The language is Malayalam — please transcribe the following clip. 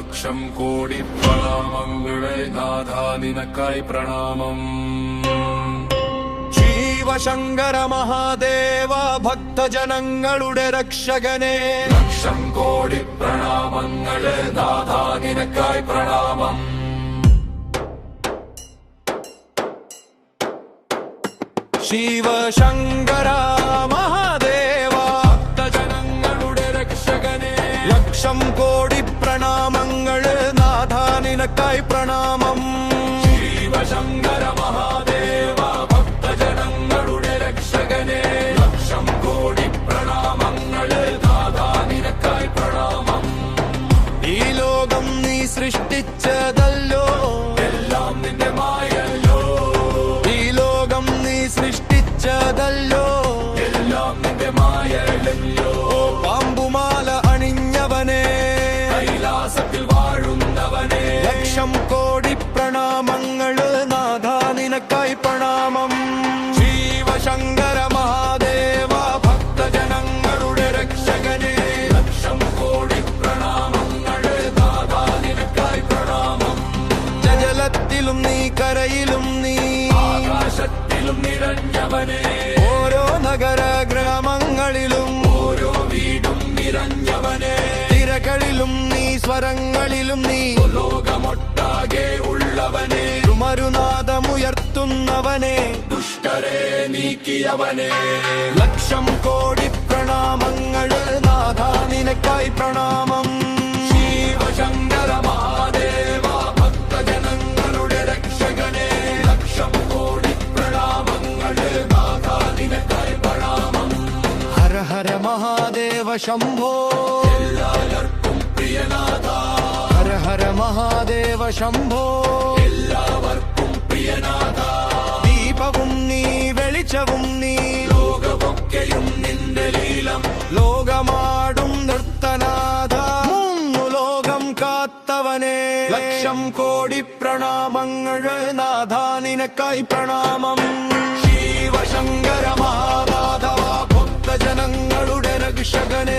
ലക്ഷം കോടി പ്രണാമങ്ങളെ നാഥാ നിനക്കായി പ്രണാമം. ശിവശങ്കര മഹാദേവ ഭക്തജനങ്ങളുടെ രക്ഷകനെ ലക്ഷം കോടി പ്രണാമങ്ങളെ നാഥാ നിനക്കായി പ്രണാമം. ശിവശങ്കര മഹാദേവ ഭക്തജനങ്ങളുടെ രക്ഷകനെ ലക്ഷം കോടി പ്രണാമങ്ങൾ നാഥാ നിനക്കായി പ്രണാമം. ശിവശങ്കര മഹാദേവ ഭക്തജനങ്ങളുടെ രക്ഷകനെ ലക്ഷം കോടി പ്രണാമങ്ങളെ നാഥാ നിനക്കായി പ്രണാമം. ഈ ലോകം നീ സൃഷ്ടിച്ചതല്ലോ, എല്ലാം നിന്റെ മായല്ലോ. ഈ ലോകം നീ സൃഷ്ടിച്ചതല്ലോ, എല്ലാം നിന്റെ മായല്ലോ. പാമ്പുമാല അണിഞ്ഞവനെ കൈലാസത്തിൽ വാഴുന്നവനെ ലക്ഷം കോടി പ്രണാമങ്ങൾ നാഥാ നിനക്കായി പ്രണാമം. ശിവശങ്കര മഹാദേവ ഭക്തജനങ്ങളുടെ രക്ഷകനെ ലക്ഷം കോടി പ്രണാമങ്ങളെ നാഥാ നിനക്കായി പ്രണാമം. ജലത്തിലും നീ കരയിലും നീ ആകാശത്തിലും നിറഞ്ഞവനെ ഓരോ നഗര ഗ്രാമങ്ങളിലും ഓരോ വീടും നിറഞ്ഞവനെ തിരകളിലും നീ സ്വരങ്ങളിലും നീ ലോകമൊട്ടാകെ ഉള്ളവനെ മരുനാഥമുയർത്തുന്നവനെ ദുഷ്ടരെ നീക്കിയവനെ ലക്ഷം കോടി പ്രണാമങ്ങൾ നാഥാ നിനക്കായി പ്രണാമം. ശിവശങ്കര മഹാദേവ ഭക്തജനങ്ങളുടെ രക്ഷകനെ ലക്ഷം കോടി പ്രണാമങ്ങളെ നാഥാ നിനക്കായി പ്രണാമം. ഹര ഹര മഹാദേവ ശംഭോ, എല്ലാവർക്കും പ്രിയനാഥ. ഹര ഹര മഹാദേവ ശംഭോ, എല്ലാവർക്കും പ്രിയനാഥ. ദീപവും നീ വെളിച്ചവും നീ ലോകമൊക്കെയും നിന്റെ ലീലം ലോകമാടും നൃത്തനാഥ മൂന്നു ലോകം കാത്തവനെ ലക്ഷം കോടി പ്രണാമങ്ങൾ നാഥാ നിനക്കായി പ്രണാമം. ശിവശങ്കര മഹാദേവ ഭക്തജനങ്ങളുടെ രക്ഷകനെ